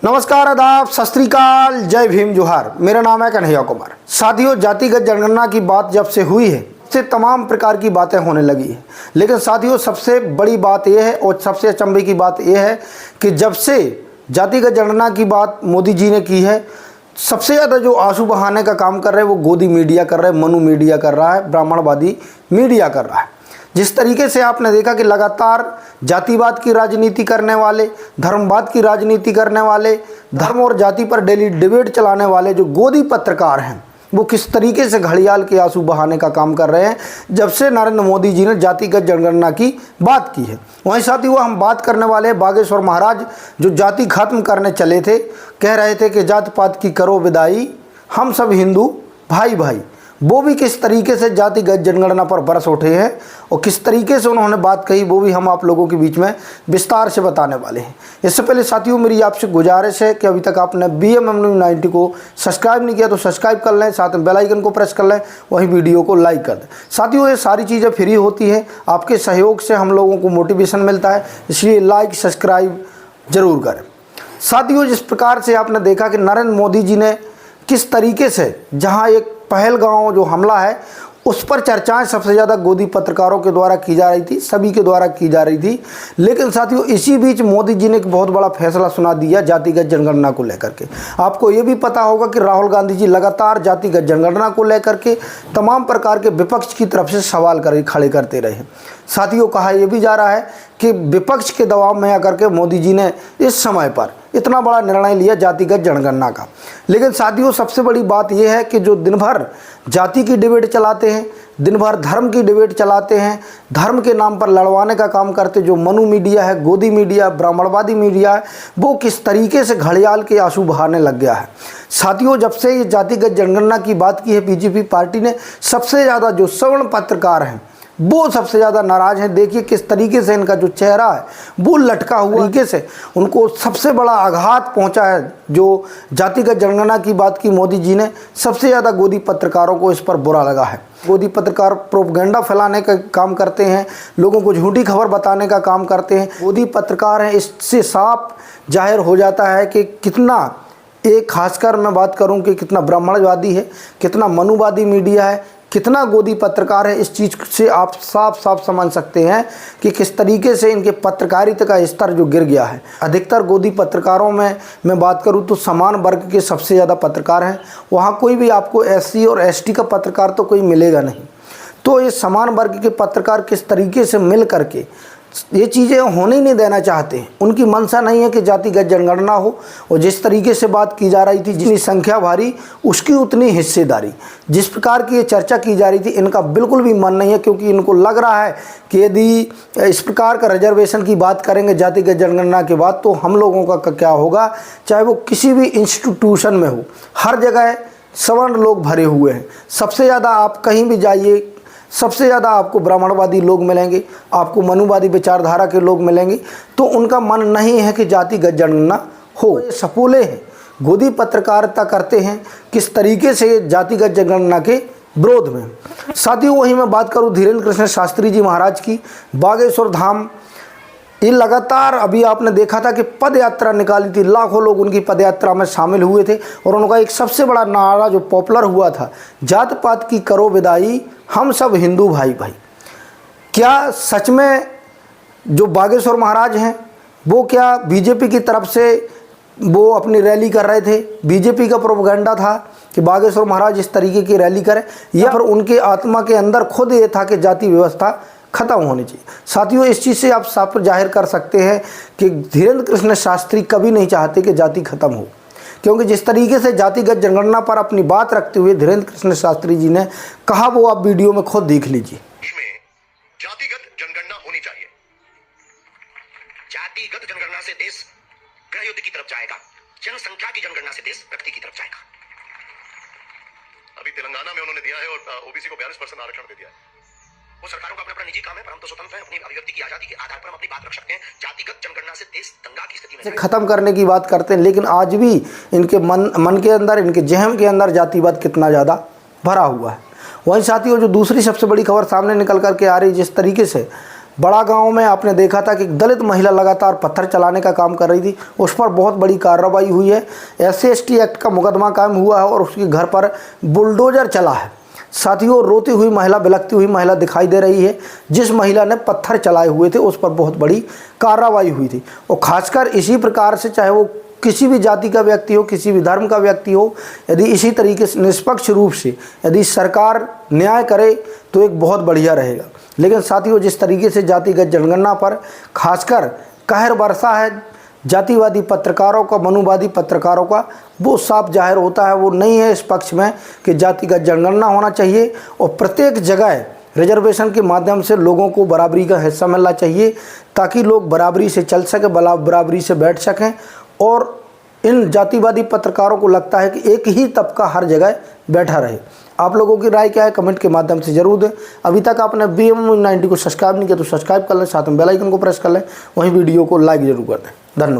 नमस्कार, आदाब, सत श्री अकाल, जय भीम, जोहार। मेरा नाम है कन्हैया कुमार। साथियों, जातिगत जनगणना की बात जब से हुई है से तमाम प्रकार की बातें होने लगी है। लेकिन साथियों, सबसे बड़ी बात यह है और सबसे अचंभे की बात यह है कि जब से जातिगत जनगणना की बात मोदी जी ने की है, सबसे ज़्यादा जो आंसू बहाने का काम कर रहे हैं वो गोदी मीडिया कर रहा है, मनु मीडिया कर रहा है, ब्राह्मणवादी मीडिया कर रहा है। जिस तरीके से आपने देखा कि लगातार जातिवाद की राजनीति करने वाले, धर्मवाद की राजनीति करने वाले, धर्म और जाति पर डेली डिबेट चलाने वाले जो गोदी पत्रकार हैं, वो किस तरीके से घड़ियाल के आंसू बहाने का काम कर रहे हैं जब से नरेंद्र मोदी जी ने जातिगत जनगणना की बात की है। वहीं साथ ही वो हम बात करने वाले बागेश्वर महाराज, जो जाति खत्म करने चले थे, कह रहे थे कि जात पात की करो विदाई, हम सब हिंदू भाई भाई। वो भी किस तरीके से जातिगत जनगणना पर बरस उठे हैं और किस तरीके से उन्होंने बात कही, वो भी हम आप लोगों के बीच में विस्तार से बताने वाले हैं। इससे पहले साथियों, मेरी आपसे गुजारिश है कि अभी तक आपने BMM 90 को सब्सक्राइब नहीं किया तो सब्सक्राइब कर लें, साथ में बेल आइकन को प्रेस कर लें, वहीं वीडियो को लाइक कर दें। साथियों, ये सारी चीज़ें फ्री होती हैं, आपके सहयोग से हम लोगों को मोटिवेशन मिलता है, इसलिए लाइक सब्सक्राइब जरूर करें। साथियों, जिस प्रकार से आपने देखा कि नरेंद्र मोदी जी ने किस तरीके से, जहाँ एक पहलगांव जो हमला है उस पर चर्चाएं सबसे ज़्यादा गोदी पत्रकारों के द्वारा की जा रही थी, सभी के द्वारा की जा रही थी। लेकिन साथियों, इसी बीच मोदी जी ने एक बहुत बड़ा फैसला सुना दिया जातिगत जनगणना को लेकर के। आपको ये भी पता होगा कि राहुल गांधी जी लगातार जातिगत जनगणना को लेकर के तमाम प्रकार के विपक्ष की तरफ से सवाल खड़े करते रहे। साथियों, कहा यह भी जा रहा है कि विपक्ष के दबाव में आकर के मोदी जी ने इस समय पर इतना बड़ा निर्णय लिया जातिगत जनगणना का। लेकिन साथियों, सबसे बड़ी बात यह है कि जो दिन भर जाति की डिबेट चलाते हैं, दिन भर धर्म की डिबेट चलाते हैं, धर्म के नाम पर लड़वाने का काम करते जो मनु मीडिया है, गोदी मीडिया, ब्राह्मणवादी मीडिया है, वो किस तरीके से घड़ियाल के आंसू बहाने लग गया है। साथियों, जब से ये जातिगत जनगणना की बात की है बीजेपी पार्टी ने, सबसे ज़्यादा जो सवर्ण पत्रकार हैं वो सबसे ज़्यादा नाराज़ हैं। देखिए किस तरीके से इनका जो चेहरा है वो लटका हुआ तरीके से उनको सबसे बड़ा आघात पहुंचा है। जो जातिगत जनगणना की बात की मोदी जी ने, सबसे ज़्यादा गोदी पत्रकारों को इस पर बुरा लगा है। गोदी पत्रकार प्रोपगेंडा फैलाने का काम करते हैं, लोगों को झूठी खबर बताने का काम करते हैं, गोदी पत्रकार हैं। इससे साफ जाहिर हो जाता है कि कितना, एक खासकर मैं बात करूं कि कितना ब्राह्मणवादी है, कितना मनुवादी मीडिया है, कितना गोदी पत्रकार है। इस चीज़ से आप साफ साफ समझ सकते हैं कि किस तरीके से इनके पत्रकारिता का स्तर जो गिर गया है। अधिकतर गोदी पत्रकारों में मैं बात करूं तो समान वर्ग के सबसे ज़्यादा पत्रकार हैं। वहाँ कोई भी आपको SC और ST का पत्रकार तो कोई मिलेगा नहीं। तो ये समान वर्ग के पत्रकार किस तरीके से मिल करके ये चीज़ें होने ही नहीं देना चाहते हैं। उनकी मंशा नहीं है कि जातिगत जनगणना हो। और जिस तरीके से बात की जा रही थी, जितनी संख्या भारी उसकी उतनी हिस्सेदारी, जिस प्रकार की ये चर्चा की जा रही थी, इनका बिल्कुल भी मन नहीं है। क्योंकि इनको लग रहा है कि यदि इस प्रकार का रिजर्वेशन की बात करेंगे जातिगत जनगणना के बाद तो हम लोगों का क्या होगा। चाहे वो किसी भी इंस्टीट्यूशन में हो, हर जगह सवर्ण लोग भरे हुए हैं। सबसे ज़्यादा आप कहीं भी जाइए, सबसे ज़्यादा आपको ब्राह्मणवादी लोग मिलेंगे, आपको मनुवादी विचारधारा के लोग मिलेंगे। तो उनका मन नहीं है कि जातिगत जनगणना हो। ये सपूले हैं, गोदी पत्रकारिता करते हैं किस तरीके से जातिगत जनगणना के विरोध में। साथियों, वहीं मैं बात करूं धीरेन्द्र कृष्ण शास्त्री जी महाराज की, बागेश्वर धाम, ये लगातार अभी आपने देखा था कि पद यात्रा निकाली थी, लाखों लोग उनकी पद यात्रा में शामिल हुए थे। और उनका एक सबसे बड़ा नारा जो पॉपुलर हुआ था, जात पात की करो विदाई, हम सब हिंदू भाई भाई। क्या सच में जो बागेश्वर महाराज हैं वो क्या बीजेपी की तरफ से वो अपनी रैली कर रहे थे? बीजेपी का प्रोपेगेंडा था कि बागेश्वर महाराज इस तरीके की रैली करें, या फिर उनके आत्मा के अंदर खुद ये था कि जाति व्यवस्था खत्म होनी चाहिए? साथियों, इस चीज़ से आप साफ जाहिर कर सकते हैं कि धीरेन्द्र कृष्ण शास्त्री कभी नहीं चाहते कि जाति खत्म हो। क्योंकि जिस तरीके से जातिगत जनगणना पर अपनी बात रखते हुए धीरेन्द्र कृष्ण शास्त्री जी ने कहा, वो आप वीडियो में खुद देख लीजिए। इसमें जातिगत जनगणना होनी चाहिए। जातिगत जनगणना से देश गृह युद्ध की तरफ जाएगा, जनसंख्या की जनगणना से देश प्रगति की तरफ जाएगा। अभी तेलंगाना में उन्होंने दिया है और OBC को 42% आरक्षण दे दिया है। वो सरकारों का अपना निजी काम है, पर हम तो स्वतंत्र हैं, अपनी अभिव्यक्ति की आजादी के आधार पर हम अपनी बात रख सकते हैं। जातिगत जनगणना से देश दंगा की स्थिति में खत्म करने की बात करते हैं, लेकिन आज भी इनके मन के अंदर, इनके जहन के अंदर जातिवाद कितना ज़्यादा भरा हुआ है। वहीं साथियों, जो दूसरी सबसे बड़ी खबर सामने निकल करके आ रही, जिस तरीके से बड़ा गांव में आपने देखा था कि एक दलित महिला लगातार पत्थर चलाने का काम कर रही थी, उस पर बहुत बड़ी कार्रवाई हुई है। SC/ST एक्ट का मुकदमा कायम हुआ है और उसके घर पर बुलडोजर चला है। साथियों, रोती हुई महिला, बिलखती हुई महिला दिखाई दे रही है। जिस महिला ने पत्थर चलाए हुए थे उस पर बहुत बड़ी कार्रवाई हुई थी। और खासकर इसी प्रकार से, चाहे वो किसी भी जाति का व्यक्ति हो, किसी भी धर्म का व्यक्ति हो, यदि इसी तरीके से निष्पक्ष रूप से यदि सरकार न्याय करे तो एक बहुत बढ़िया रहेगा। लेकिन साथियों, जिस तरीके से जातिगत जनगणना पर खासकर कहर बरसा है जातिवादी पत्रकारों का, मनुवादी पत्रकारों का, वो साफ जाहिर होता है वो नहीं है इस पक्ष में कि जातिगत जनगणना होना चाहिए और प्रत्येक जगह रिजर्वेशन के माध्यम से लोगों को बराबरी का हिस्सा मिलना चाहिए, ताकि लोग बराबरी से चल सकें, बराबरी से बैठ सकें। और इन जातिवादी पत्रकारों को लगता है कि एक ही तबका हर जगह बैठा रहे। आप लोगों की राय क्या है, कमेंट के माध्यम से जरूर दें। अभी तक आपने BM90 को सब्सक्राइब नहीं किया तो सब्सक्राइब कर लें, साथ में बेल आइकन को प्रेस कर लें, वहीं वीडियो को लाइक जरूर कर दें। धन्यवाद।